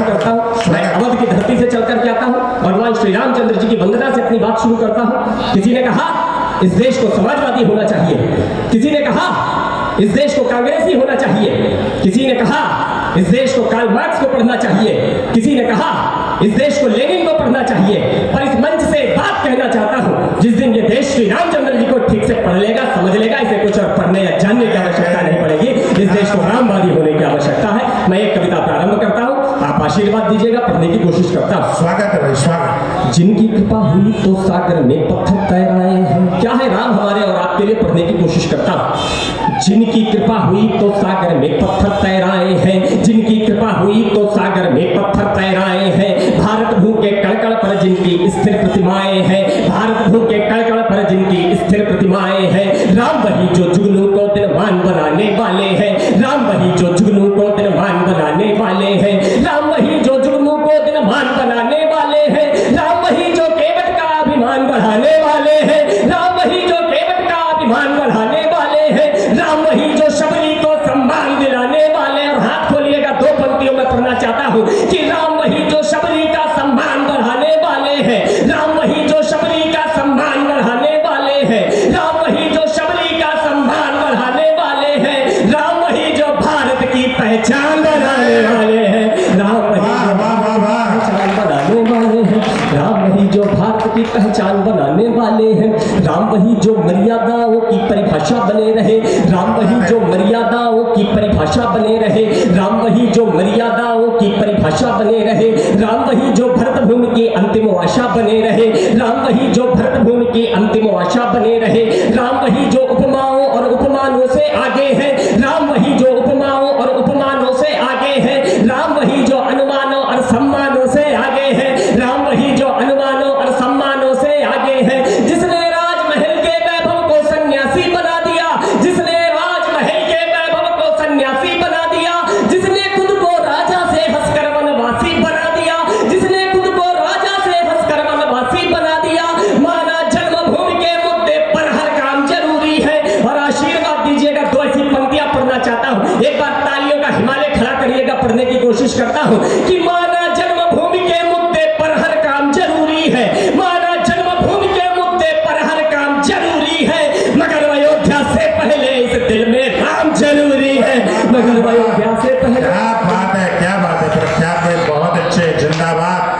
प्रणाम करता हूँ। मैं अवध की धरती से चल करके आता हूँ। भगवान श्री रामचंद्र जी की वंदना से अपनी बात शुरू करता हूँ। किसी ने कहा इस देश को समाजवादी होना चाहिए, किसी ने कहा इस देश को कांग्रेसी होना चाहिए, किसी ने कहा इस देश को कार्ल मार्क्स को पढ़ना चाहिए, किसी ने कहा इस देश को लेनिन को पढ़ना चाहिए। पर इस मंच से एक बात कहना चाहता हूँ, जिस दिन ये देश श्री रामचंद्र जी को ठीक से पढ़ लेगा, समझ लेगा, इसे कुछ और पढ़ने या जानने की आवश्यकता नहीं पड़ेगी। इस देश को रामवादी होने की आवश्यकता है। मैं एक कविता प्रारंभ करता हूँ, आप आशीर्वाद दीजिएगा, पढ़ने की कोशिश करता हूँ। स्वागत है भाई, स्वागत। जिनकी कृपा हुई तो सागर में पत्थर तैराए हैं। क्या है राम हमारे और आपके लिए, पढ़ने की कोशिश करता हूँ। जिनकी कृपा हुई तो सागर में पत्थर तैराए हैं, जिनकी कृपा हुई तो सागर में पत्थर तैराए हैं। भारत भू के कड़कड़ पर जिनकी स्थिर प्रतिमाएं हैं, भारत भू के कड़कड़ पर जिनकी स्थिर प्रतिमाएं हैं। राम वही जो जुगनू को दिनमान बनाने वाले हैं, राम वही जो जुगनू को दिनमान बनाने वाले हैं। राम वही जो जुगनू को दिनमान बनाने वाले हैं। राम वही जो केवट का अभिमान बढ़ाने वाले हैं। राम वही जो केवट का अभिमान बढ़ाने वाले हैं। राम वही जो शबरी को सम्मान दिलाने वाले। और हाथ खोलिएगा, दो पंक्तियों में पढ़ना चाहता हूँ कि राम वही जो शबरी का सम्मान बढ़ाने वाले हैं। राम वही जो शबरी का सम्मान बढ़ाने वाले हैं। राम वही जो शबरी का सम्मान बढ़ाने वाले हैं। राम वही जो भारत की पहचान बनाने वाले हैं। राम वही राम वही जो भारत की पहचान बनाने वाले हैं। राम वही जो मर्यादाओं की परिभाषा बने रहे। राम वही जो मर्यादाओं की परिभाषा बने रहे। राम वही जो मर्यादाओं की परिभाषा बने रहे। राम वही जो भरत भूमि की अंतिम आशा बने रहे। राम वही जो भरत भूमि की अंतिम आशा बने रहे। राम वही जो उपमाओं और उपमानों से आगे है। राम वही जो उपमाओं और उपमानों से आगे है। राम वही जो अनुमानों और सम्मानों से आगे है। राम वही जो अनुमानों और सम्मानों से आगे है। जिसने राजमहल के वैभव को सन्यासी बना दिया, जिसने राजमहल के वैभव को सन्यासी बना दिया, जिसने खुद को राजा से हंसकर वनवासी बना दिया, जिसने खुद को राजा से हंसकर वनवासी बना दिया। माना जन्मभूमि के मुद्दे पर हर काम जरूरी है। और आशीर्वाद दीजिएगा, दो ऐसी पंक्तियां पढ़ना चाहता हूं। एक बार तालियों का हिमालय खड़ा करिएगा, पढ़ने की कोशिश करता हूं कि माना जन्मभूमि के मुद्दे पर हर काम जरूरी है। माना जन्मभूमि के मुद्दे पर हर काम जरूरी है, मगर अयोध्या से पहले इस दिल में राम जरूरी है। मगर अयोध्या से पहले। क्या बात है, क्या बात है, प्रख्यात है, बहुत अच्छे, जिंदाबाद।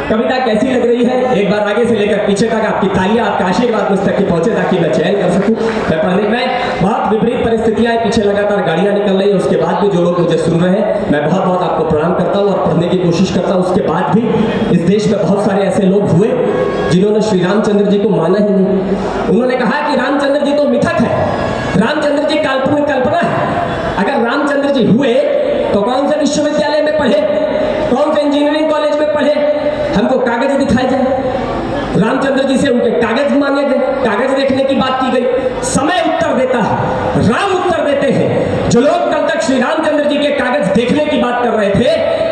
कविता कैसी लग रही है? एक बार आगे से लेकर पीछे तक आपकी तालियां, आपका आशीर्वाद मुझ तक की पहुंचे ताकि मैं चयन कर सकूं। मैं पढ़ने में बहुत विपरीत परिस्थितियां हैं, पीछे लगातार गाड़ियां निकल रही है, उसके बाद भी जो लोग मुझे सुन रहे हैं, मैं बहुत बहुत आपको प्रणाम करता हूं और पढ़ने की कोशिश करता हूं। उसके बाद भी इस देश में बहुत सारे ऐसे लोग हुए जिन्होंने श्री रामचंद्र जी को माना ही नहीं। उन्होंने कहा कि रामचंद्र जी तो मिथक है, रामचंद्र जी काल्पनिक कल्पना है। अगर रामचंद्र जी हुए तो कौन से विश्वविद्यालय में पढ़े, कौन से इंजीनियरिंग कॉलेज में पढ़े, हमको कागज दिखाए जाए। रामचंद्र जी से उनके कागज मांगे गए, कागज देखने की बात की गई। समय उत्तर देता है, राम उत्तर देते हैं। जो लोग कल तक श्री रामचंद्र जी के कागज देखने की बात कर रहे थे,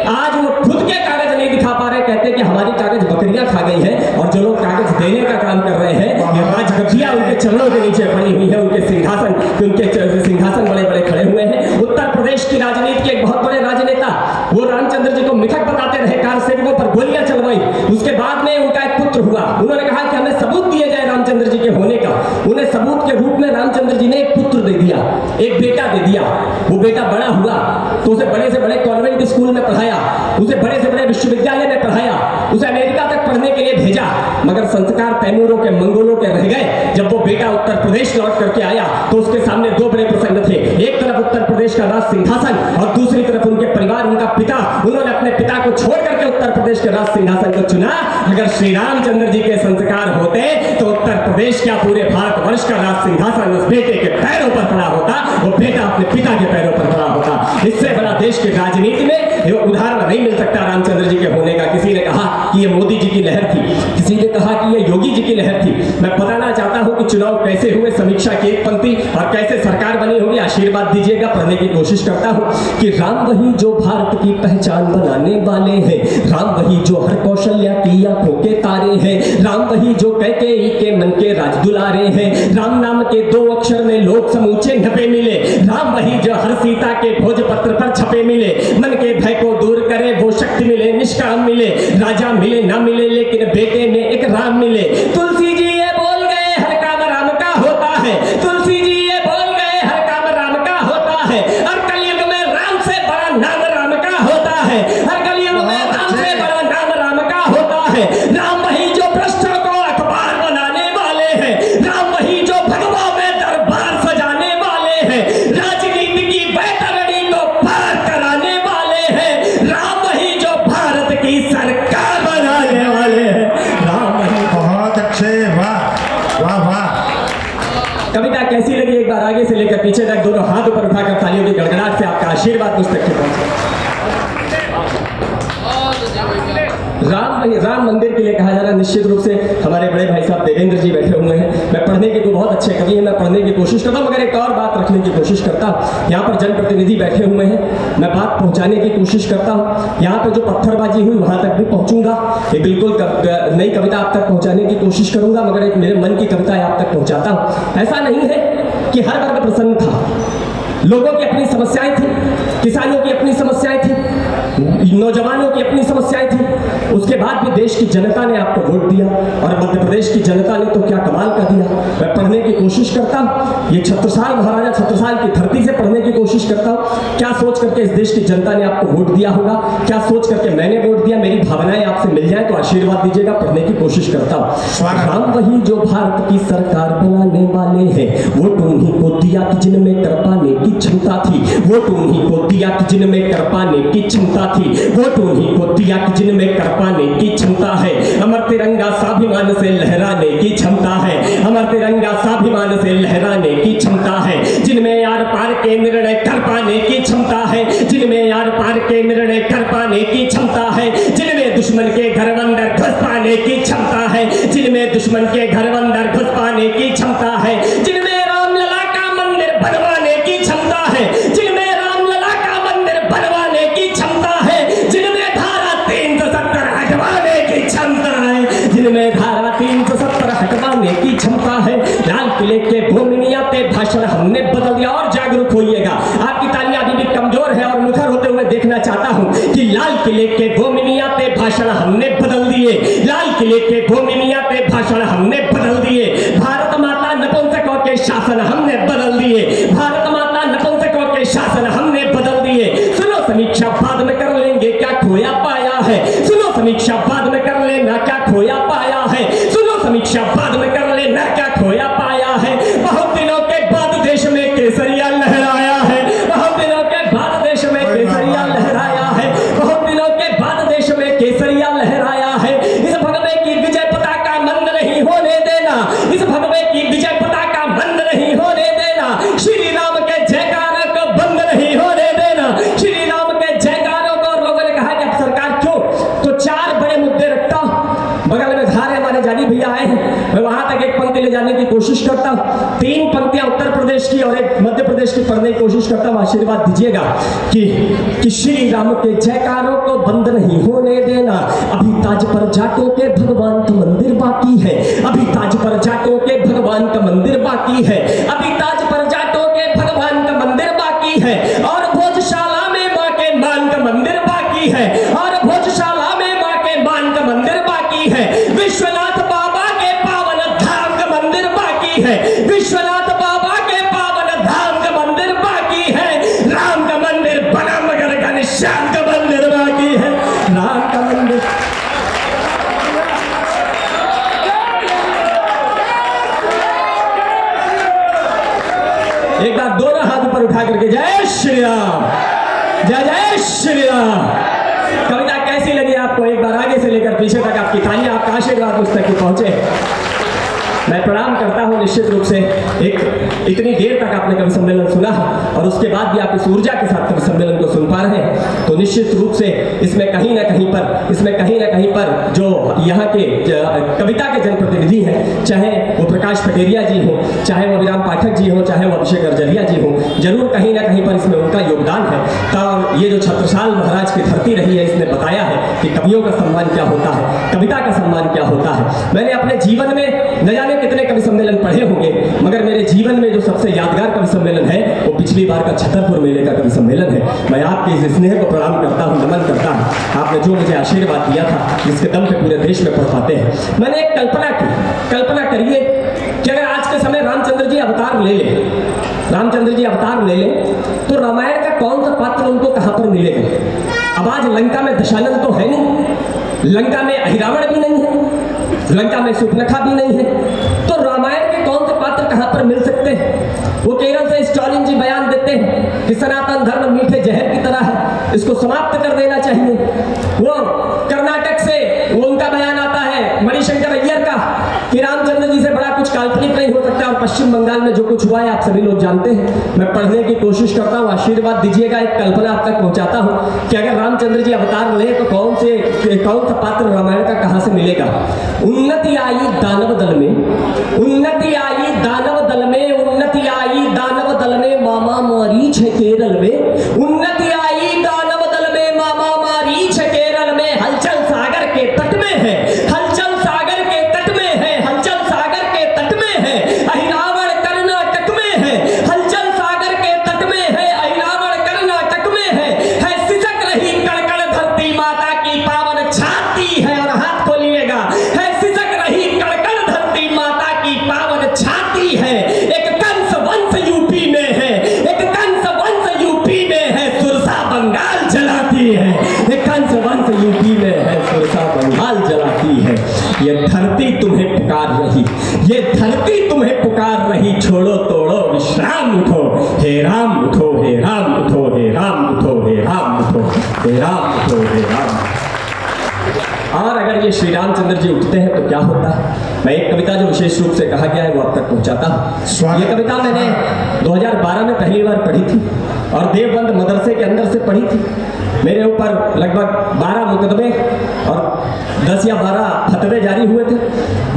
आज वो खुद के कागज नहीं दिखा पा रहे, कहते हैं कि हमारी कागज बकरियां खा गई हैं। और जो लोग कागज देने का काम कर रहे हैं, ये राजगद्दियां उनके चरणों के नीचे पड़ी हुई है, उनके सिंहासन बड़े बड़े खड़े हुए हैं। उत्तर प्रदेश की राजनीति के एक बहुत बड़े राजनेता, वो रामचंद्र जी को मिथक बताते रहे, कार सेवकों पर गोलियां चलवाई। उसके बाद में उनका एक पुत्र हुआ, उन्होंने कहा कि हमें सबूत दिए जाए रामचंद्र जी के होने का। उन्हें सबूत के रूप में रामचंद्र जी ने एक पुत्र दे दिया, एक बेटा दे दिया। वो बेटा बड़ा हुआ तो उसे बड़े से बड़े कॉन्वेंट स्कूल में पढ़ाया, उसे बड़े से बड़े विश्वविद्यालय में पढ़ाया, उसे अमेरिका तक पढ़ने के लिए भेजा। मगर संस्कार तैमूरों के, मंगोलों के रह गए। जब वो बेटा उत्तर प्रदेश लौट करके आया तो उसके सामने दो बड़े प्रसंग थे। एक तरफ उत्तर प्रदेश का राज सिंहासन और दूसरी तरफ उनके परिवार, उनका पिता। उन्होंने अपने पिता को छोड़ करके उत्तर प्रदेश के राज सिंहासन को चुना। अगर श्री रामचंद्र जी के संस्कार होते तो उत्तर प्रदेश का, पूरे भारतवर्ष का राज सिंहासन उस बेटे के पैरों पर पड़ा होता, वो बेटा अपने पिता के पैरों पर पड़ा होता। इससे बड़ा देश की राजनीति में उदाहरण नहीं मिल सकता रामचंद्र जी के होने का। किसी ने कहा कि ये मोदी जी की लहर थी, किसी ने कहा कि ये योगी जी की लहर थी। मैं बताना चाहता हूं कि चुनाव कैसे हुए, समीक्षा की एक पंक्ति, और कैसे सरकार बनी होगी। आशीर्वाद दीजिएगा, पढ़ने की कोशिश करता हूं कि राम वही जो भारत की पहचान बनाने वाले हैं। राम वही जो हर कौशल्या की आंखों के तारे हैं। राम वही जो कैकेयी के मन के राज दुलारे हैं। राम नाम के दो अक्षर में लोग समूचे नपे मिले। राम वही जो हर सीता के भोजपत्र पर छपे मिले। मन के भय को दूर करे वो निष्काम मिले, राजा मिले ना मिले लेकिन बेटे में एक राम मिले। तुलसी जी ये बोल गए हर काम राम का होता है, तुलसी जी ये बोल गए हर काम राम का होता है। और कलयुग में राम से बड़ा नाम राम का होता है, हर कलयुग में राम से बड़ा नाम राम का होता है। राम वही जो भ्रष्टों को अखबार बनाने वाले हैं, राम वही जो भगवा में दरबार सजाने वाले हैं, राजनीति की बैतरणी को पार कराने वाले हैं। राम वही जो भारत की सरकार बनाने वाले हैं, राम वही। बहुत अच्छे, वाह वाह वाह। कविता कैसी लगी एक बार आगे से लेकर पीछे तक दोनों हाथ ऊपर उठाकर तालियों की गड़गड़ाहट से आपका आशीर्वाद मुझ तक पहुंचे। राम मंदिर के लिए कहा जा रहा है, निश्चित रूप से हमारे बड़े भाई साहब देवेंद्र जी बैठे हुए हैं। मैं पढ़ने के तो बहुत अच्छे कवि हैं, मैं पढ़ने की कोशिश करता हूँ, मगर एक और बात रखने की कोशिश करता हूँ। यहाँ पर जनप्रतिनिधि बैठे हुए हैं, मैं बात पहुँचाने की कोशिश करता हूँ। यहाँ पर जो पत्थरबाजी हुई वहाँ तक भी पहुँचूंगा, ये बिल्कुल नई कविता आप तक पहुँचाने की कोशिश करूँगा, मगर एक मेरे मन की कविता आप तक पहुँचाता हूँ। ऐसा नहीं है कि हर वर्ग प्रसन्न था, लोगों की अपनी समस्याएं थी, किसानों की अपनी समस्याएं थी, नौजवानों की अपनी समस्याएं थी। उसके बाद भी देश की जनता ने आपको वोट दिया, और मध्य प्रदेश की जनता ने तो क्या कमाल कर दिया। मैं पढ़ने की कोशिश करता हूँ, ये छत्रसाल महाराजा छत्रसाल की धरती से पढ़ने की कोशिश करता हूँ। क्या सोच करके इस देश की जनता ने आपको वोट दिया होगा, क्या सोच करके मैंने वोट दिया, मेरी भावनाएं आपसे मिल जाए तो आशीर्वाद दीजिएगा। पढ़ने की कोशिश करता हूँ। राम वही जो भारत की सरकार बनाने वाले हैं, वोट उन्हीं को दिया कि जिनमें कर पाने की क्षमता थी, वोट उन्हीं को दिया कि जिनमें कर पाने की क्षमता थी, वोट उन्हीं को दिया कि जिनमें कर पाने की क्षमता है। अमर तिरंगा स्वाभिमान से लहराने की क्षमता है, अमर तिरंगा स्वाभिमान से लहराने की क्षमता है। जिनमें यार पार के निर्णय कर पाने की क्षमता है, जिनमें यार पार के निर्णय कर पाने की क्षमता है। जिनमें दुश्मन के घर अंदर घुस पाने की क्षमता है, जिनमें दुश्मन के घर अंदर घुस पाने की क्षमता है। जिनमें रामलला का मंदिर बनवाने की क्षमता है, जिनमें रामलला का मंदिर बनवाने की क्षमता है। जिनमें धारा 370 हटवाने की क्षमता है, जिनमें धारा 370 हटवाने की क्षमता है। लाल किले के भूमिनिया पे भाषण हमने बदल दिया। और जागरूक होइएगा, आपकी तालियां अभी भी कमजोर है और मुखर होते हुए देखना चाहता हूं कि लाल किले के भूमिनिया पे भाषण हमने बदल दिए, लाल किले के भूमिनिया पे भाषण हमने बदल दिए। भारत माता नपुंसकों के शासन हमने बदल दिए, भारत माता नपुंसकों के शासन हमने बदल दिए। सुनो समीक्षा बाद में कर लेंगे क्या खोया पाया है, सुनो समीक्षा बाद में कर लेना क्या खोया पाया है, सुनो समीक्षा बाद में कर लेना क्या खोया पाया है। बहुत दिनों के बाद देश में केसरिया लहराया है, बहुत दिनों के बाद देश में केसरिया लहराया है, बहुत दिनों के बाद देश में केसरिया लहराया है। इस भगवे की विजय पताका मंद नहीं होने देना, इस भगवे की विजय पताका बंद नहीं होने देना। श्री राम के जयकारों को बंद नहीं होने देना, श्री राम के जयकारों को। लोगों ने कहा कि अब सरकार क्यों, तो 4 बड़े मुद्दे रखता हूं। बगल में धार हमारे जानी भैया आए हैं, मैं वहां तक एक पंक्ति ले जाने की कोशिश करता हूं। 3 पंक्तियां उत्तर प्रदेश की और एक मध्य प्रदेश की पढ़ने की कोशिश करता हूं। आशीर्वाद दीजिएगा कि श्री राम के जयकारों को बंद नहीं होने देना। अभी ताज पर जाटों के भगवान का मंदिर बाकी है, अभी ताज पर जाटों के भगवान का मंदिर बाकी है, अभी ताज पर जाटों के भगवान का मंदिर बाकी है। और भोजशाला में मां के मान का मंदिर बाकी है, और भोजशाला में मां के मान का मंदिर बाकी है। विश्वनाथ बाबा के पावन धाम का मंदिर बाकी है, विश्वनाथ बाबा के पावन धाम का मंदिर बाकी है। राम का मंदिर बना मगर घनश्याम का मंदिर बाकी है, राम का मंदिर। एक बार दोनों हाथ ऊपर उठा करके जय श्री राम, जय जय श्री राम। कविता कैसी लगी आपको, एक बार आगे से लेकर पीछे तक आपकी तालियां, आपका आशीर्वाद उस तक पहुंचे। मैं प्रणाम करता हूं निश्चित रूप से। इतनी देर तक आपने कवि सम्मेलन सुना और उसके बाद भी आप इस ऊर्जा के साथ कवि सम्मेलन को सुन पा रहे हैं, तो निश्चित रूप से इसमें कहीं ना कहीं पर जो यहाँ के कविता के जनप्रतिनिधि हैं, चाहे वो प्रकाश पटेरिया जी हो, चाहे वो अभिराम पाठक जी हो, चाहे वो अभिषेक अर्जलिया जी हो, जरूर कहीं ना कहीं पर इसमें उनका योगदान है। तो ये जो छत्रसाल महाराज की धरती रही है, इसने बताया है कि कि कवियों का सम्मान क्या होता है, कविता का सम्मान क्या होता है। मैंने अपने जीवन में न जाने कितने कवि सम्मेलन पढ़े होंगे, मगर मेरे जीवन में जो सबसे यादगार कवि सम्मेलन है वो पिछली बार का छतरपुर मेले का कवि सम्मेलन है। मैं आपके इस स्नेह को प्रणाम करता हूँ, नमन करता हूँ। आपने जो मुझे आशीर्वाद दिया था, जिसके दम पे पूरे देश में पढ़ पाते हैं। मैंने एक कल्पना की, कल्पना करिए कि अगर आज के समय रामचंद्र जी अवतार ले ले, रामचंद्र जी अवतार ले ले, तो रामायण का कौन सा पात्र उनको कहां पर मिलेगा। अब आज लंका में दशानंद तो है नहीं, लंका में अहिरावण भी नहीं है, लंका में सुपनखा भी नहीं है, तो रामायण के कौन से पात्र कहां पर मिल सकते हैं। वो केरल से स्टालिन जी बयान देते हैं कि सनातन धर्म मीठे जहर की तरह है, इसको समाप्त कर देना चाहिए। वो कर्नाटक से वो उनका बयान आता है मणिशंकर अय्यर का कि रामचंद्र जी से बड़ा कुछ काल्पनिक नहीं हो सकता। और पश्चिम बंगाल में जो कुछ हुआ है आप सभी लोग जानते हैं। मैं पढ़ने की कोशिश करता हूँ, आशीर्वाद दीजिएगा, एक कल्पना आप तक पहुंचाता हूँ कि अगर रामचंद्र जी अवतार ले तो कौन सा पात्र रामायण का कहां से मिलेगा। उन्नति आई दानव दल में, उन्नति आई दानव दल में, उन्नति आई दानव दल में, मामा मारीच है केरल में, उन्नति आई दानव दल में, मामा मारीच है केरल में, हलचल सागर के तट में है, हलचल सागर के तट में है, हलचल सागर के तट में है, अहिरावण कर्नाटक में है, हलचल सागर के तट में है, अहिरावण कर्नाटक में है सिसक रही कड़कड़ धरती माता की पावन छाती है। और हाथ खोलिएगा, है सिसक रही कड़कड़ धरती माता की पावन छाती है। एक कंस वंश यूपी में है, एक कंस वंश यूपी में है, सुरसा बंगाल जलाती है, एक कंस वंश यूपी में है, सुरसा बंगाल जलाती है। ये धरती तुम्हें पुकार रही, ये धरती तुम्हें पुकार रही, छोड़ो तोड़ो विश्राम उठो, हे राम उठो, हे राम उठो, हे राम उठो, हे राम उठो, हे राम उठो, हे राम। और अगर ये श्री रामचंद्र जी उठते हैं तो क्या होता है। मैं एक कविता जो विशेष रूप से कहा गया है वो आप तक पहुंचाता हूँ। ये कविता मैंने 2012 में पहली बार पढ़ी थी और देवबंद मदरसे के अंदर से पढ़ी थी। मेरे ऊपर लगभग 12 मुकदमे और 10 या 12 फतवे जारी हुए थे।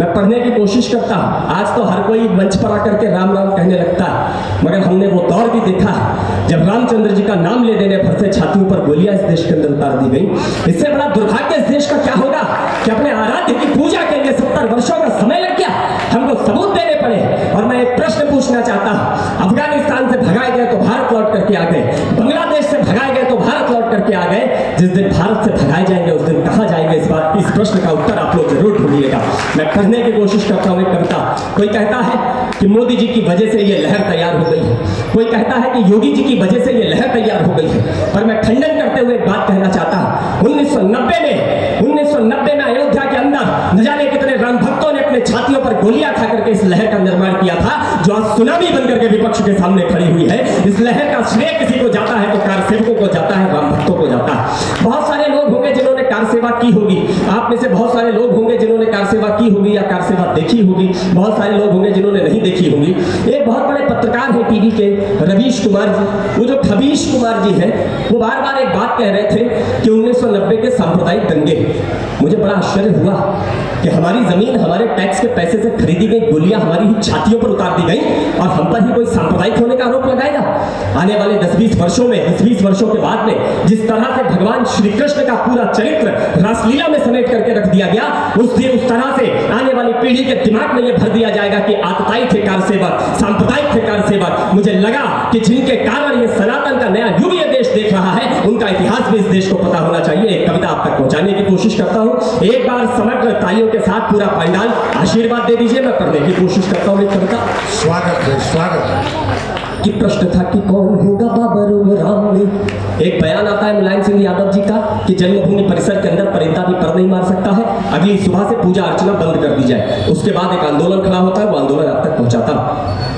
मैं पढ़ने की कोशिश करता हूँ। आज तो हर कोई मंच पर आकर के राम राम कहने लगता है, मगर हमने वो दौर भी देखा है जब रामचंद्र जी का नाम ले देने भर से छातियों पर गोलियां इस देश के अंदर उतार दी गई। इससे बड़ा दुर्भाग्य इस देश का क्या होगा कि अपने आराध्य की पूजा के लिए 70 वर्षों का समय लग गया, हमको सबूत देने पड़े। और मैं एक प्रश्न पूछना चाहता हूँ, अफगानिस्तान से भगाए गए तो भारत लौट करके आ गए, बांग्लादेश से भगाए गए तो भारत लौट करके आ गए, जिस दिन भारत से भगाए जाएंगे उस दिन कहाँ जाएंगे। इस प्रश्न का उत्तर आप लोग जरूर ढूंढिएगा। मैं पढ़ने की कोशिश करता हूँ एक कविता। कोई कहता है कि मोदी जी की वजह से ये लहर तैयार हो गई है, कोई कहता है कि योगी जी की वजह से ये लहर तैयार हो गई है, पर मैं खंडन करते हुए एक बात कहना चाहता हूँ। 1990 में अयोध्या के अंदर न जाने कितने राम भक्तों ने अपने छातियों पर गोलियां खा करके इस लहर का निर्माण किया था, जो आज सुनामी बनकर के विपक्ष के सामने खड़ी हुई है। इस लहर का श्रेय किसी को जाता है तो कार सेवकों को जाता है, राम भक्तों को जाता है। बहुत सारे लोग होंगे जिन्होंने कार सेवा की होगी, आप में से बहुत सारे लोग होंगे जिन्होंने कार सेवा की होगी या कार सेवा देखी होगी, बहुत सारे लोग होंगे जिन्होंने नहीं देखी होगी। एक बहुत बड़े पत्रकार हैं टीवी के, रवीश कुमार जी, वो जो खबीश कुमार जी हैं, वो बार बार एक बात कह रहे थे कि 1990 के सांप्रदायिक दंगे। मुझे बड़ा आश्चर्य हुआ कि हमारी जमीन हमारे टैक्स के पैसे से खरीदी गई गोलियां हमारी ही छातियों पर उतार दी गई और हम पर ही कोई सांप्रदायिक होने का आरोप लगाएगा। आने वाले 10-20 वर्षों में, 10-20 वर्षों के बाद में जिस तरह से भगवान श्री कृष्ण का पूरा चरित्र रासलीला में समेट करके रख दिया गया, उस तरह से आने वाली पीढ़ी के दिमाग में यह भर दिया जाएगा कि आतताई थे कार सेवक, सांप्रदायिक थे कार सेवक। मुझे लगा कि जिनके कारण ये सनातन का नया युग ये देश देख रहा है, उनका इतिहास भी इस देश को पता होना चाहिए। एक कविता आप तक पहुंचाने की कोशिश करता हूं। एक बार समग्र तालियों के साथ पूरा पंडाल आशीर्वाद दे दीजिए। मैं पढ़ने की कोशिश करता हूं एक कविता। स्वागत है, स्वागत। कि प्रश्न था कि कौन होगा बाबर राम में। एक बयान आता है मुलायम सिंह यादव जी का कि जन्मभूमि परिसर के अंदर परिंदा भी पर नहीं मार सकता है, अगली सुबह से पूजा अर्चना बंद कर दी जाए। उसके बाद एक आंदोलन खड़ा होता है, वो आंदोलन आप तक पहुंचाता हूं।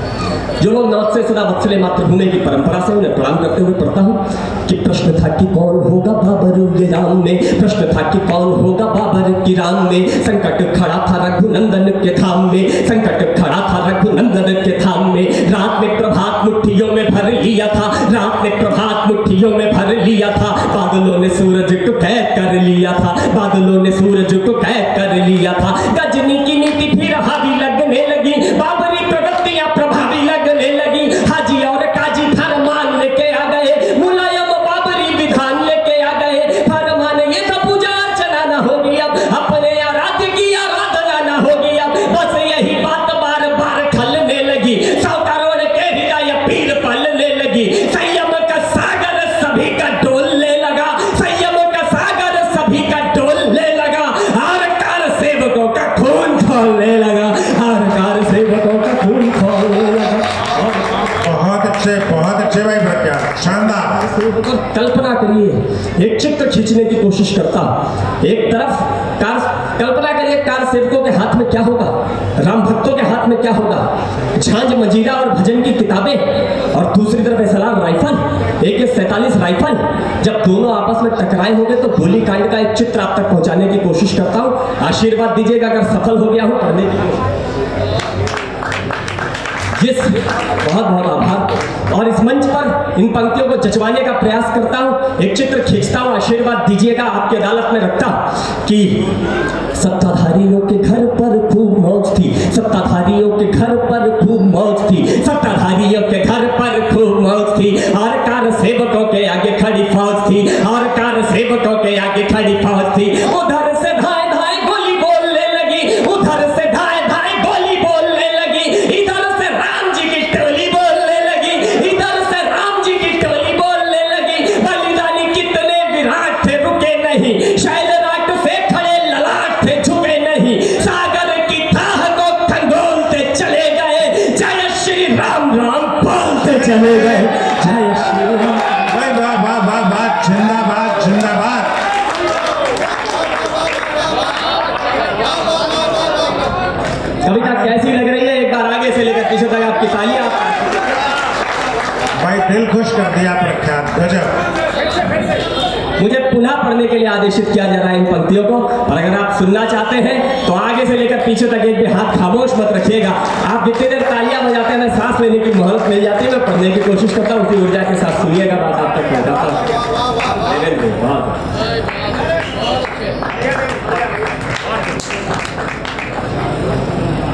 जो लोग नाथ से सदा वत्सले मातृभूमि की परंपरा से उन्हें प्रणाम करते हुए पढ़ता हूं कि प्रश्न था कि कौन होगा बाबर राम में, प्रश्न था कि कौन होगा बाबर की राम में। संकट खड़ा था रघुनंदन के धाम में, संकट खड़ा था रघुनंदन के धाम में। रात में प्रभात मुट्ठियों में भर लिया था, रात में प्रभात मुट्ठियों में भर लिया था। बादलों ने सूरज को कैद कर लिया था, बादलों ने सूरज को कैद कर लिया था। गजनी की नीति फिर हावी लगने लगी, बाबरी प्रवृत्तियां प्रभावी लगने लगी। हाजी और काजी फरमान लेके आ गए, मुलायम बाबरी विधान लेके आ गए। फरमान ये सब पूजा अर्चना शानदार। कल्पना करिए, एक चित्र खींचने की कोशिश करता हूं। एक तरफ कल्पना करिए कार सेवकों के हाथ में क्या होगा, राम भक्तों के हाथ में क्या होगा, झांझ मंजीरा और भजन की किताबें, और दूसरी तरफ एसएलआर राइफल, AK-47 राइफल। जब दोनों आपस में टकराए होंगे तो गोली कांड का एक चित्र आप तक पहुंचाने की कोशिश करता हूं। आशीर्वाद दीजिएगा अगर सफल हो गया हूं पढ़ने की। बहुत बहुत आभार। और इस मंच पर इन पंक्तियों को जचवाने का प्रयास करता हूं, एक चित्र खींचता हूं, आशीर्वाद दीजिएगा, आपकी अदालत में रखता हूं कि सत्ताधारियों के घर पर खूब मौज थी, सत्ताधारियों के घर पर खूब मौज थी, सत्ताधारियों के घर पर खूब मौज थी, और कार सेवकों के आगे खड़ी फौज थी, और कार सेवकों के आगे खड़ी फौज थी। उधर से धाए धाए गोली बोलने लगी, उधर से धाए धाए गोली बोलने लगी, इधर से राम जी की टोली बोलने लगी, इधर से राम जी की टोली बोलने लगी। बलिदानी कितने विराट थे रुके नहीं, शैलराट से खड़े ललाट थे झुके नहीं, सागर की थाह को खंगोलते चले गए, जय श्री राम राम बोलते चले गए, जय श्री राम। वाह वाह वाह वाह, जिंदाबाद जिंदाबाद। कविता कैसी लग रही है? एक बार आगे से लेकर पीछे तक आपकी तालियां। भाई दिल खुश कर दिया प्रख्यात, गजब। मुझे पुनः पढ़ने के लिए आदेशित किया जा रहा है इन पंक्तियों को, और अगर आप सुनना चाहते हैं तो आगे से लेकर पीछे तक एक भी हाथ खामोश मत रखिएगा। आप जितनी देर तालियां बजाते हैं सांस लेने की मोहलत मिल जाती है, मैं पढ़ने की कोशिश करता हूँ, उसी ऊर्जा के साथ सुनिएगा, बात आप तक पहुंचाता हूँ।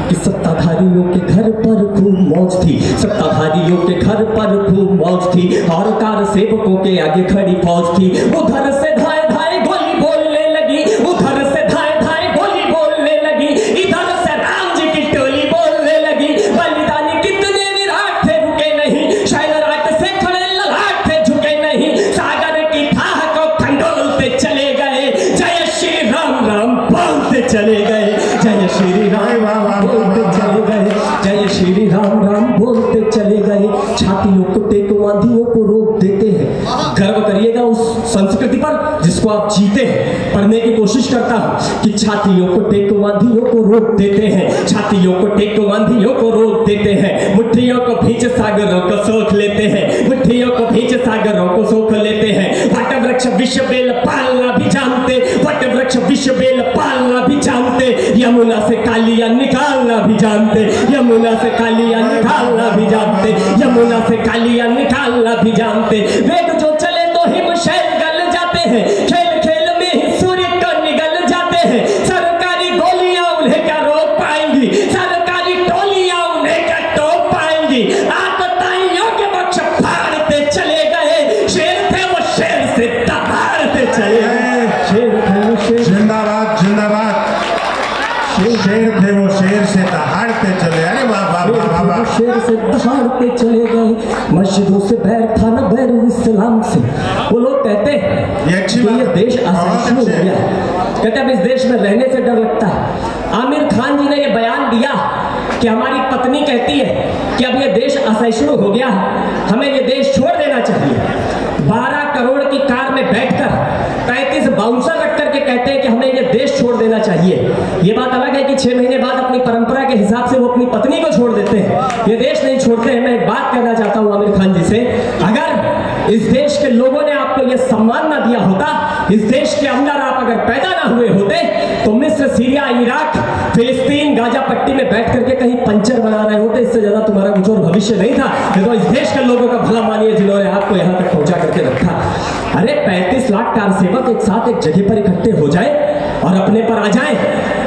कि सत्ताधारियों के घर पर खूब मौज थी, सत्ताधारियों के घर पर खूब मौज थी, और कार सेवकों के आगे खड़ी फौज थी। उधर से धाए धाए गोली बोलने लगी, उधर से धाए धाए गोली बोलने लगी, इधर से राम जी की टोली बोलने लगी। बलिदानी कितने विराट थे रुके नहीं, शैलराट से खड़े ललाट थे झुके नहीं, सागर की थाह को खंडोलते चले गए, जय श्री राम राम बोलते चले गए, जय श्री राम बोलते चले गए, जय श्री राम राम बोलते चले गए। छातियों को टेको आंधियों को रोक देते हैं। गर्व करिएगा उस संस्कृति पर जिसको आप जीते हैं। पढ़ने की कोशिश करता हूं कि छातियों को टेको आंधियों को रोक देते हैं, छातियों को टेको आंधियों को रोक देते हैं, मुट्ठियों को भींच सागरों को सोख लेते हैं, मुट्ठियों को भींच सागरों को सोख लेते हैं। वट वृक्ष विश्व बेल पालना भी जानते, वट वृक्ष विश्व बेल पालना भी जानते, यमुना से कालिया निकालना भी जानते, यमुना से कालिया निकालना भी जानते, यमुना से कालिया निकालना भी जानते। वेग जो चले तो हिमशैल गल जाते हैं, खेल खेल में ही सूर्य को निगल जाते हैं। सरकारी गोलियां उन्हें क्या रोक पाएंगी, सरकारी टोलियां उन्हें क्या टोक पाएंगी। आतताइयों के वक्ष फाड़ते चले गए, शेर थे वो शेर से दहाड़ते चले गए, शेर थे वो शेर। जिंदाबाद जिंदाबाद। शेर थे वो शेर से दहाड़ते चले, अरे वाह वाह वाह वाह। शेर से दहाड़ते चले गए, मस्जिदों से बैर था ना बैर इस्लाम से। वो लोग कहते हैं ये अच्छी कि बात ये है, देश बहुत असहिष्णु हो अच्छे। गया है, कहते हैं अब इस देश में रहने से डर लगता है। आमिर खान जी ने ये बयान दिया कि हमारी पत्नी कहती है कि अब ये देश असहिष्णु हो गया है, हमें ये देश छोड़ देना चाहिए। 12 करोड़ की कार में बैठकर 35 बाउंसर रख करके कहते हैं कि हमें ये देश छोड़ देना चाहिए। ये बात अलग है कि 6 महीने बाद अपनी परंपरा के हिसाब से वो अपनी पत्नी को छोड़ देते हैं, ये देश नहीं छोड़ते हैं। मैं एक बात कहना चाहता हूं आमिर खान जी से, अगर इस देश के लोगों ने आपको ये सम्मान ना दिया होता, इस देश के अंदर आप अगर पैदा ना हुए होते, तो मिस्र, सीरिया, इराक, फिलिस्तीन, गाजा पट्टी में बैठ करके कहीं पंचर बना रहे होते। इससे ज्यादा तुम्हारा कुछ और भविष्य नहीं था। ये तो इस देश के लोगों का भला मानिए जिन्होंने आपको यहाँ तक पहुंचा करके रखा। अरे 35 लाख कार सेवक एक साथ एक जगह पर इकट्ठे हो जाए और अपने पर आ जाए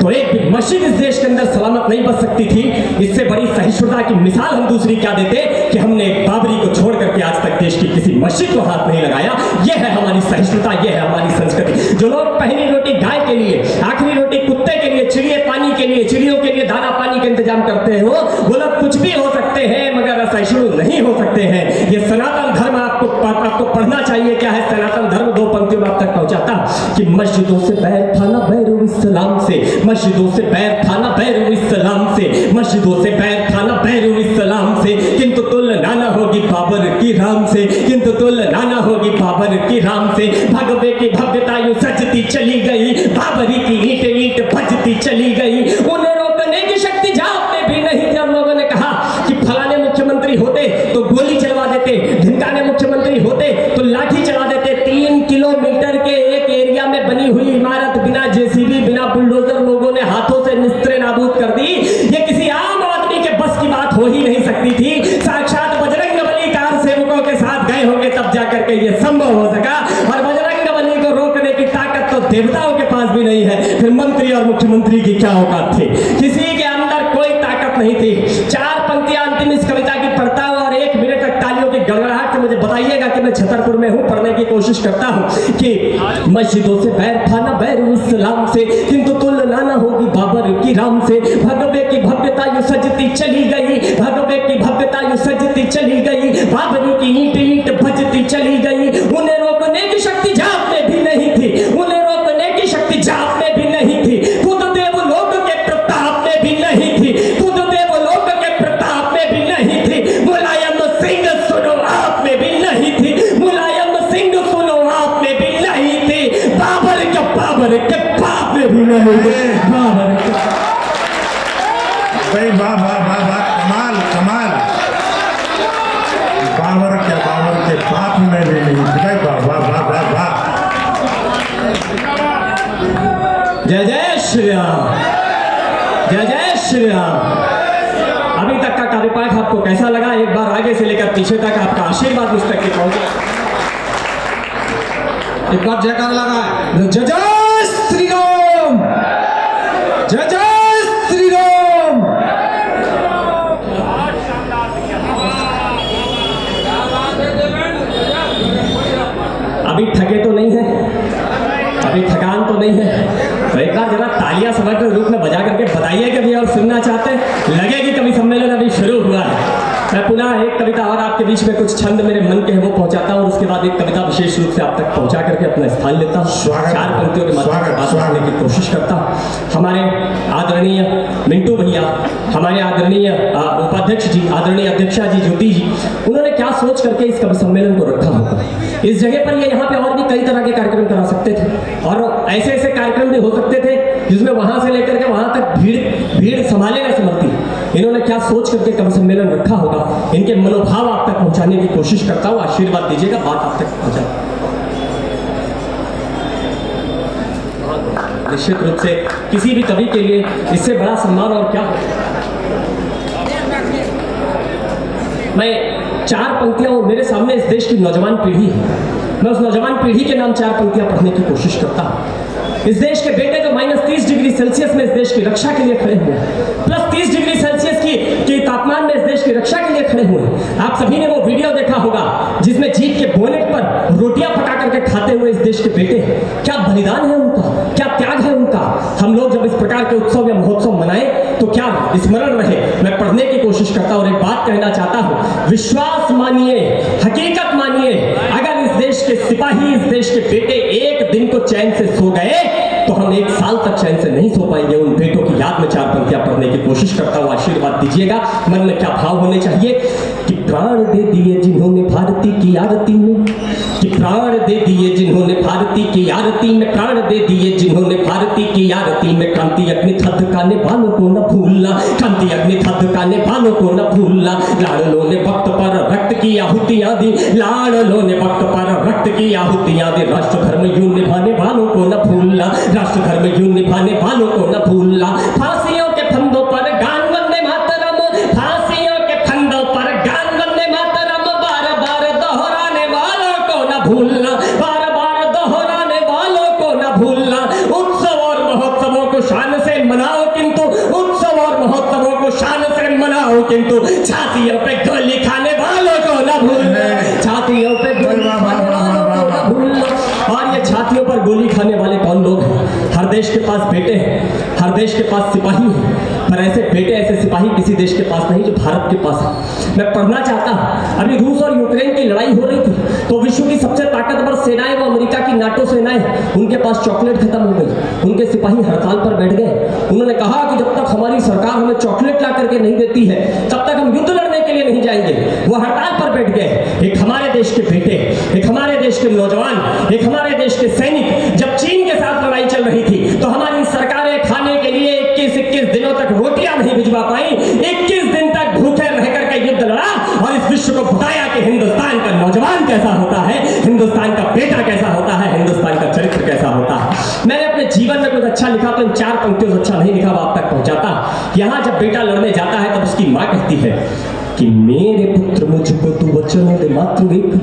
तो एक भी मस्जिद इस देश के अंदर सलामत नहीं बच सकती थी। इससे बड़ी सहिष्णुता की मिसाल हम दूसरी क्या देते कि हमने बाबरी को छोड़ करके आज तक देश की किसी मस्जिद को हाथ नहीं लगाया। यह है हमारी सहिष्णुता, यह है हमारी संस्कृति। जो लोग पहली रोटी गाय के लिए, आखिरी रोटी कुत्ते के लिए, चिड़िए पानी के लिए, चिड़ियों के लिए दाना पानी का इंतजाम करते हो, वो लोग कुछ भी हो सकते हैं मगर असहिष्णु नहीं हो सकते हैं। ये सनातन धर्म आपको पढ़ना चाहिए। क्या है सनातन धर्म? 2 पंक्तियों में आप तक पहुंचाता। कि मस्जिदों से बैर था ना बैरू इस्लाम से, मस्जिदों से बैर था ना बैरू इस्लाम से, मस्जिदों से बैर था ना बैरू इस्लाम से, किंतु तुलना न होगी बाबर की राम से, किंतु तुलना न होगी बाबर की राम से। भगवे की भव्यता यूं सजती चली गई, बाबरी की ईंट ईंट भजती चली गई, उन्हें रोकने की शक्ति जाप में भी नहीं थी। हम लोगों ने कहा कि फलाने मुख्यमंत्री होते तो गोली चलवा देते, ढिमकाने मुख्यमंत्री होते तो लाठी चला देते। 3 किलोमीटर के एक एरिया में बनी हुई इमारत बिना जेसीबी बिना बुलडोजर लोगों ने हाथों से निस्त्रे नाबूद कर दी। ये किसी आम आदमी के बस की बात हो ही नहीं सकती थी। साक्षात बजरंग बली कार सेवकों के साथ गए होंगे तब जाकर के ये संभव हो सका, और बजरंग बली को रोकने की ताकत तो देवताओं के पास भी नहीं है, फिर मंत्री और मुख्यमंत्री की क्या औकात थी? किसी के अंदर कोई ताकत नहीं थी। 4 पंक्तियां अंतिम इस कविता की पढ़ता हूं और 1 मिनट तक तालियों की गड़गड़ाहट से मुझे बताइएगा कि मैं छतरपुर में हूं। पढ़ने की कोशिश करता हूं कि मस्जिदों से बैर था ना बैरू इस्लाम से, किंतु तुलना न होगी बाबर की राम से। भगवे की भव्यता यूं सजती चली गई, भगवे की भव्यता यूं सजती चली गई, बाबरी की ईंट ईंट भजती चली गई। उन्हें रोकने की शक्ति जाप में भी नहीं थी, उन्हें रोकने की शक्ति जाप में भी नहीं थी, खुद देवलोक के प्रताप में भी नहीं थी, खुद देवलोक के प्रताप में भी नहीं थी। मुलायम सिंह सुनो आप में भी नहीं थी, मुलायम सिंह सुनो आप में भी नहीं थी, बाबर के बाप में भी नहीं थी, बाबर के। भाई वाह वाह वाह वाह, कमाल कमाल। बाबर के बाप में भी नहीं थी। भाई वाह वाह वाह वाह वाह। जय जय श्री राम, जय जय श्री राम। अभी तक का काव्य पाठ आपको कैसा लगा? एक बार आगे से लेकर पीछे तक आपका आशीर्वाद उस तक के पहुंचे। एक बार जयकार लगा, जय जय श्री राम, जय जय श्री राम। अभी थके तो नहीं है, अभी थकान तो नहीं है, तो एक बार जरा तालियां समग्र रूप में बजा करके बताइए कि अभी और सुनना चाहते हैं। लगे कि कवि सम्मेलन अभी शुरू हुआ है। मैं पुनः एक कविता और आपके बीच में कुछ छंद मेरे मन के हैं वो पहुंचाता हूँ, और उसके बाद एक कविता विशेष रूप से आप तक पहुंचा करके अपना स्थान लेता हूँ। 4 पंक्तियों के माध्यम से बात करने की कोशिश करता हूँ। हमारे आदरणीय मिंटू भैया, हमारे आदरणीय उपाध्यक्ष जी, आदरणीय अध्यक्षा जी ज्योति जी, उन्होंने क्या सोच करके इस कवि सम्मेलन को रखा होगा। इस जगह पर ये यहाँ पे और भी कई तरह के कार्यक्रम करा सकते थे, और ऐसे ऐसे कार्यक्रम भी हो सकते थे जिसमें वहां से लेकर के वहां तक भीड़ संभाले न समर्थी। इन्होंने क्या सोच करके कवि सम्मेलन रखा होगा, इनके मनोभाव आप तक पहुंचाने की कोशिश करता हूं। आशीर्वाद दीजिएगा, बात आप तक पहुंचा। निश्चित रूप से किसी भी कवि के लिए इससे बड़ा सम्मान और क्या हो। मैं 4 पंक्तियां, मेरे सामने इस देश की नौजवान पीढ़ी है, मैं उस नौजवान पीढ़ी के नाम 4 पंक्तियां पढ़ने की कोशिश करता हूं। इस देश के बेटे जो -30 डिग्री सेल्सियस में इस देश की रक्षा के लिए खड़े हुए हैं, +30 डिग्री सेल्सियस की तापमान में इस देश की रक्षा के लिए खड़े हुए हैं। आप सभी ने वो वीडियो देखा होगा जिसमें जीप के बोनेट पर रोटियां पका करके खाते हुए इस देश के बेटे हैं। क्या बलिदान है उनका, क्या त्याग है उनका। हम लोग जब इस प्रकार के उत्सव या महोत्सव मनाएं तो क्या स्मरण रहे। मैं पढ़ने की कोशिश करता हूं और एक बात कहना चाहता हूं, विश्वास मानिए, हकीकत मानिए, अगर इस देश के सिपाही, इस देश के बेटे एक दिन को चैन से सो गए तो हम 1 साल तक चैन से नहीं सो पाएंगे। उन बेटों की याद में 4 पंक्तियां पढ़ने की कोशिश करता हूं। आशीर्वाद दीजिएगा। मन में क्या भाव होने चाहिए कि प्राण दे दिए जिन्होंने भारती की आरती में, कि प्राण दे दिए जिन्होंने भारती की आरती में, प्राण दे दिए जिन्होंने भारती की आरती में, क्रांति अग्नि थपकाने वालों को न भूलना, क्रांति अग्नि थपकाने वालों को न भूलना। लाडलों ने वक्त पर रक्त की आहुतियां दी, लाडलों ने वक्त पर रक्त की आहुतियां दी। राष्ट्र धर्म यूं निभाने वालों को न भूलना, राष्ट्र धर्म यूं निभाने वालों को न भूलना। फांसियों के फंदों पर गान वंदे मातरम, फांसियों के फंदों पर गान वंदे मातरम, बार बार दोहराने वालों को न भूलना, बार बार दोहराने वालों को न भूलना। उत्सव और महोत्सवों को शान से मनाओ, किंतु उत्सव और महोत्सवों को शान से मनाओ, किंतु छातियों पे गोली खाने वालों को न भूलना, छातियों पे गोली खाने वालों को न भूलना। और ये छातियों पर गोली खाने वाले कौन लोग हैं? हर देश के पास बेटे हैं, हर देश के पास सिपाही हैं, पर ऐसे बेटे ऐसे सिपाही किसी देश के पास नहीं जो भारत के पास है। मैं पढ़ना चाहता हूँ, अभी रूस और यूक्रेन की लड़ाई हो रही थी तो विश्व की सबसे ताकतवर सेनाएं वो अमेरिका की नाटो सेनाएं, उनके पास चॉकलेट खत्म हो गई, उनके सिपाही हड़ताल पर बैठ गए। उन्होंने कहा कि जब तक हमारी सरकार हमें चॉकलेट ला करके नहीं देती है तब तक हम युद्ध लड़ने के लिए नहीं जाएंगे। वो हड़ताल पर बैठ गए। एक हमारे देश के बेटे, एक हमारे देश के नौजवान, एक हमारे देश के सैनिक जब चीन के साथ लड़ाई चल रही थी तो हमारी सरकारें खाने के लिए 21 दिनों तक रोटियां नहीं भिजवा पाई, 21 दिन तक भूखे रह करके युद्ध लड़ा और इस विश्व को बताया कि हिंदुस्तान का नौजवान कैसा होता है, हिंदुस्तान का बेटा कैसा होता है, हिंदुस्तान का चरित्र कैसा होता है। मैंने अपने जीवन में कुछ अच्छा लिखा तो इन 4 पंक्तियों से अच्छा नहीं लिखा, वो आप तक पहुंचाता। यहाँ जब बेटा लड़ने जाता है तब उसकी माँ कहती है कि मेरे पुत्र मुझको तू वचन दे मात्र एक,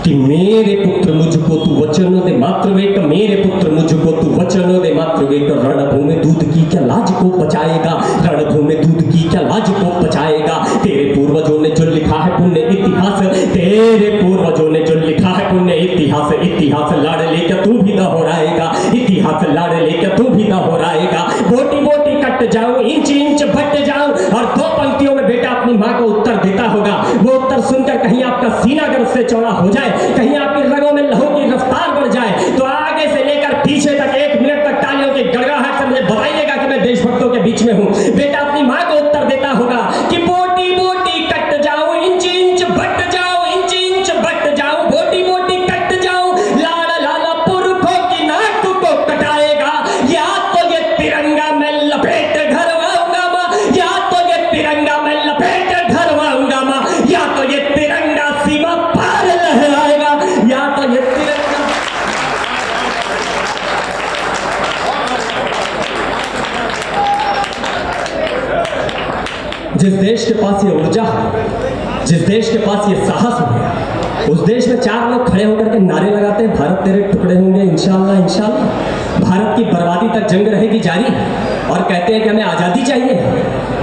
कि मेरे पुत्र मुझको तू वचन दे मात्र एक, मेरे पुत्र मुझको तू वचन दे मात्र एक। रणभूमि दूध की क्या लाज को बचाएगा, रणभूमि दूध की क्या लाज को बचाएगा। तेरे पूर्वजों ने जो लिखा है पुण्य इतिहास, तेरे पूर्वजों ने जो लिखा है पुण्य इतिहास, इतिहास लाड़ लेकर तू भी दोहराएगा, इतिहास लाड़ लेकर तू भी दोहराएगा। बोटी बोटी कट जाऊं, इंच इंच बट जाऊं। और 2 पंक्तियों में बेटा अपनी माँ को उत्तर देता होगा। वो उत्तर सुनकर कहीं आपका सीना गर्व से चौड़ा हो जाए, कहीं आपकी रगों में लहू की रफ्तार बढ़ जाए तो आगे से लेकर पीछे तक 1 मिनट तक तालियों की गड़गड़ाहट से मुझे बताइएगा कि मैं देशभक्तों के बीच में हूँ। बेटा अपनी माँ को उत्तर देता होगा कि बोटी बोटी कट जाऊं, इंच इंच बट जाऊं, इंच इंच बट जाऊं, बोटी बोटी कट जाऊं। लाला लाला पुरखों की नाक को कटाएगा, या तो ये तिरंगा मैं लपेट घर आऊंगा माँ, या तो ये तिरंगा मैं लपेट घर आऊंगा माँ, या तो ये तिरंगा सीमा पार लहराएगा, या तो ये तिरंगा। जिस देश के पास ये ऊर्जा है, जिस देश के पास ये साहस है, उस देश में 4 लोग खड़े होकर के नारे लगाते हैं, भारत तेरे टुकड़े होंगे इंशाअल्लाह इंशाअल्लाह, भारत की बर्बादी तक जंग रहेगी जारी, और कहते हैं कि हमें आज़ादी चाहिए।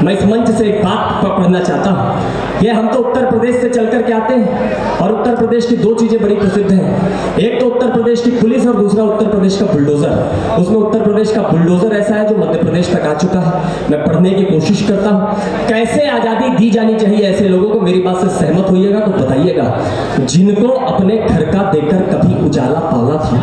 मैं इस मंच से एक बात पढ़ना चाहता हूँ। ये हम तो उत्तर प्रदेश से चल करके आते हैं और उत्तर प्रदेश की 2 चीज़ें बड़ी प्रसिद्ध हैं। एक तो उत्तर प्रदेश की पुलिस और दूसरा उत्तर प्रदेश का बुलडोजर। उसमें उत्तर प्रदेश का बुलडोजर ऐसा है जो मध्य प्रदेश तक आ चुका है। मैं पढ़ने की कोशिश करता हूँ कैसे आज़ादी दी जानी चाहिए ऐसे लोगों को। मेरी बात से सहमत होइएगा तो बताइएगा। जिनको अपने घर का देकर कभी उजाला पाला था,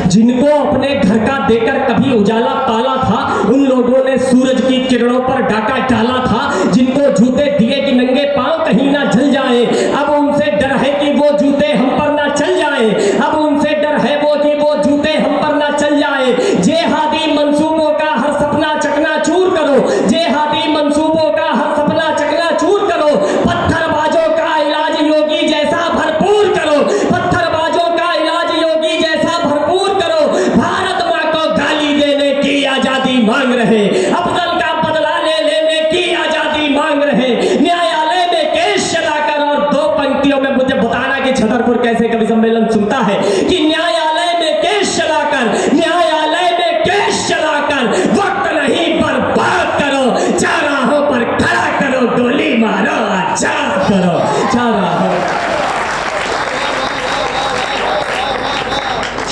जिनको अपने घर का देकर कभी उजाला पाला था, उन लोगों ने सूरज की किरणों पर डाका डाला था। जिनको जूते दिए कि नंगे पांव कहीं ना जल जाए, अब उनसे डर है कि वो जूते हम पर ना चल जाए, अब उनसे डर है वो कि वो जूते हम पर ना चल जाए। जेहादी मंसूबों का हर सपना चकनाचूर करो, जेहादी मंसूबों का हर सपना चकनाचूर करो। पत्थरबाजों का इलाज योगी जैसा भरपूर करो, पत्थरबाजों का इलाज योगी जैसा भरपूर करो। भारत माँ को गाली देने की आजादी मांग रहे, अफजल का बदला लेने की आजादी मांग रहे, न्यायालय में केस चलाकर। और 2 पंक्तियों में मुझे बताना कि छतरपुर कैसे कवि सम्मेलन सुनता है कि न्यायालय में केस चलाकर, न्यायालय में केस चलाकर वक्त नहीं बर्बाद करो, चौराहों पर खड़ा करो, गोली मारो, आजाद करो चौराहों,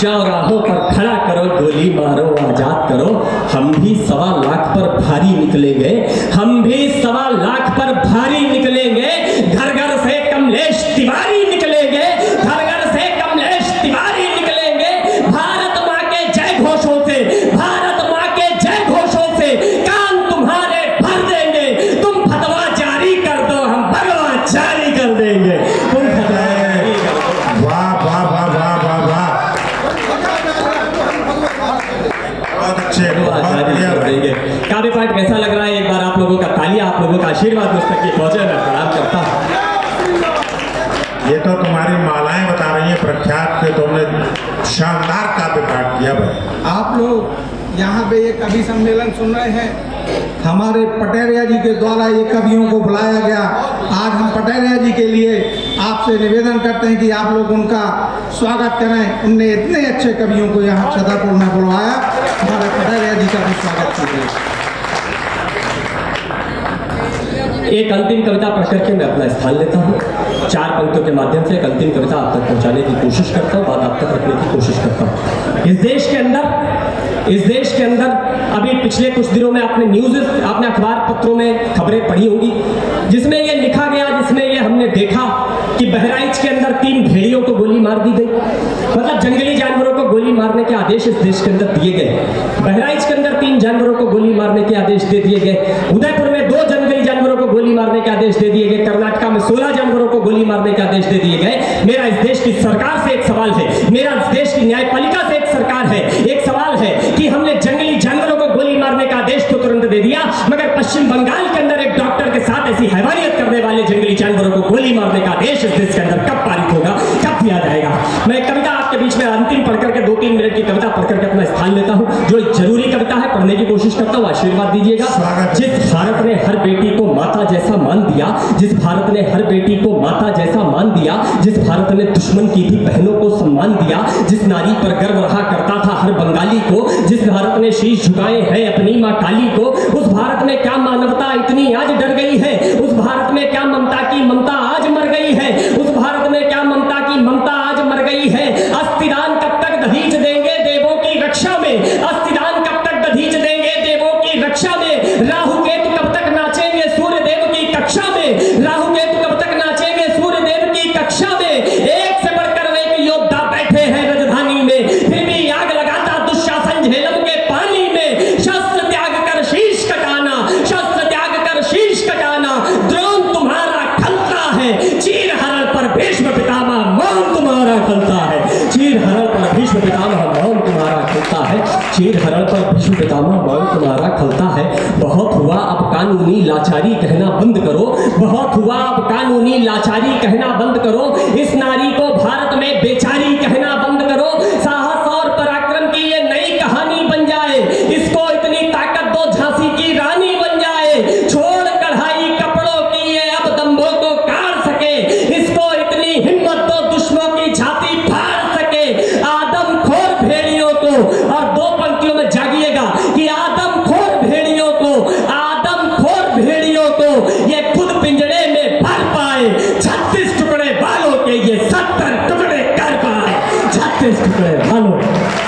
चौराहों पर खड़ा करो, गोली मारो, आजाद करो। हम भी 1.25 लाख पर भारी निकलेंगे, हम भी 1.25 लाख पर भारी निकलेंगे। घर घर से कमलेश तिवारी निकलेंगे, घर घर से कमलेश तिवारी निकलेंगे। भारत माँ के जय घोषों से, भारत माँ के जय घोषों से कान तुम्हारे भर देंगे। तुम फतवा जारी कर दो, हम भगवा जारी कर देंगे। तुम फतवा जारी कर दो। वाह वाह वाह वाह वाह वाह, बहुत अच्छे, बहुत बढ़िया। काव्य पाठ कैसा लग रहा है? एक बार आप लोगों का तालियां, आप लोगों का आशीर्वाद मुझ तक पहुंचे, मैं प्रणाम करता हूं। ये तो तुम्हारी मालाएं बता रही हैं प्रख्यात के, तुमने शानदार काव्य पाठ किया भाई। आप लोग यहाँ पे ये कवि सम्मेलन सुन रहे हैं। हमारे पटेरिया जी के द्वारा ये कवियों को बुलाया गया। आज हम पटेरिया जी के लिए आपसे निवेदन करते हैं कि आप लोग उनका स्वागत करें। उनने इतने अच्छे कवियों को यहाँ छतरपुर में बुलवाया। हमारे पटेरिया जी का भी स्वागत कीजिए। एक अंतिम कविता पढ़ करके मैं अपना स्थान लेता हूँ। 4 पंक्तियों के माध्यम से एक अंतिम कविता आप तक पहुँचाने की कोशिश करता हूँ, बात आप तक रखने की कोशिश करता हूँ। इस देश के अंदर अभी पिछले कुछ दिनों में आपने अखबार पत्रों में खबरें पढ़ी होंगी, जिसमें ये लिखा गया, जिसमें ये हमने देखा कि बहराइच के अंदर 3 भेड़ियों को गोली मार दी गई। मतलब जंगली जानवरों को गोली मारने के आदेश इस देश के अंदर दिए गए। बहराइच के अंदर 3 जानवरों को गोली मारने के आदेश दे दिए गए। उदयपुर में 2 जंगली जानवरों को गोली मारने के आदेश दे दिए गए। कर्नाटक में 16 जानवरों को गोली मारने के आदेश दे दिए गए। मेरा इस देश की सरकार से एक सवाल है, मेरा इस देश की न्यायपालिका से एक सवाल है कि हमने जंगली जानवरों को गोली मारने का आदेश तो तुरंत दे दिया, मगर पश्चिम बंगाल के अंदर एक डॉक्टर के साथ ऐसी हैवानियत करने वाले जंगली जानवरों को गोली मारने का आदेश इस देश के अंदर कब पारित होगा, कब दिया जाएगा? मैं कविता आपके बीच में अंतिम पढ़ करके 2-3 मिनट की कविता पढ़ करके अपना स्थान लेता हूं, जो एक जरूरी कविता है, पढ़ने की कोशिश करता हूं, आशीर्वाद दीजिएगा। जिस भारत ने हर बेटी को माता जैसा मान दिया, जिस भारत ने हर बेटी को माता जैसा मान दिया, जिस भारत ने दुश्मन की भी बहनों को सम्मान दिया, जिस नारी पर गर्व रहा करता था हर बंगाली को, जिस भारत ने शीश झुकाए हैं अपनी माँ काली को, उस भारत में क्या मानवता इतनी आज डर गई है? उस भारत में क्या ममता की ममता आज मर गई है? उस भारत में क्या ममता की ममता आज मर गई है? अस्थिदान कब तक दहेज देंगे देवों की रक्षा में? अस्थिदान कब तक दहेज देंगे देवों की रक्षा में? राहु केतु कब तक नाचेंगे सूर्य देव की कक्षा में? राहु केतु कब तक नाचेंगे सूर्य देव की कक्षा में? एक से बढ़कर एक योद्धा बैठे हैं राजधानी में, फिर भी आग लगाता दुशासन झेलम के पानी में। शस्त्र त्याग कर शीश कटाना, शस्त्र त्याग कर शीश कटाना, द्रोण तुम्हारा खलता है, चीर हरण पर भीष्म पितामह मौन तुम्हारा खलता है। चीर हरण पर भीष्म पितामह मौन तुम्हारा खलता है। चीर हरण पर भीष्म पितामह मौन तुम्हारा खलता है। बहुत हुआ अब कानूनी लाचारी कहना बंद करो, बहुत हुआ अब कानूनी लाचारी कहना बंद करो। इस नारी को भारत में बेचारी कहना बंद करो। साहस और पराक्रम की ये नई कहानी बन जाए, इसको इतनी ताकत दो झांसी की रानी बन जाए। छोड़ कढ़ाई कपड़ों की ये अब दम्भों को काट सके, इसको इतनी हिम्मत दो दुश्मनों की छाती फाड़ सके। आदमखोर भेड़ियों को, और 2 पंक्तियों में जागिएगा कि आदमखोर भेड़ियों को, आदमखोर भेड़ियों को ये खुद पिंजड़े में भर पाए। 36 टुकड़े बालों के ये 70 टुकड़े कर पाए। 36 टुकड़े बालों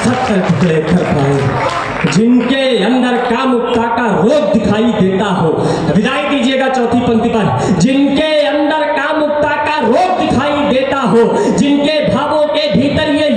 70 टुकड़े कर पाए। जिनके अंदर कामुकता का रोग दिखाई देता हो, विदाई दीजिएगा 4थी पंक्ति पर। जिनके अंदर कामुकता का रोग दिखाई देता हो, जिनके भावों के भीतर ये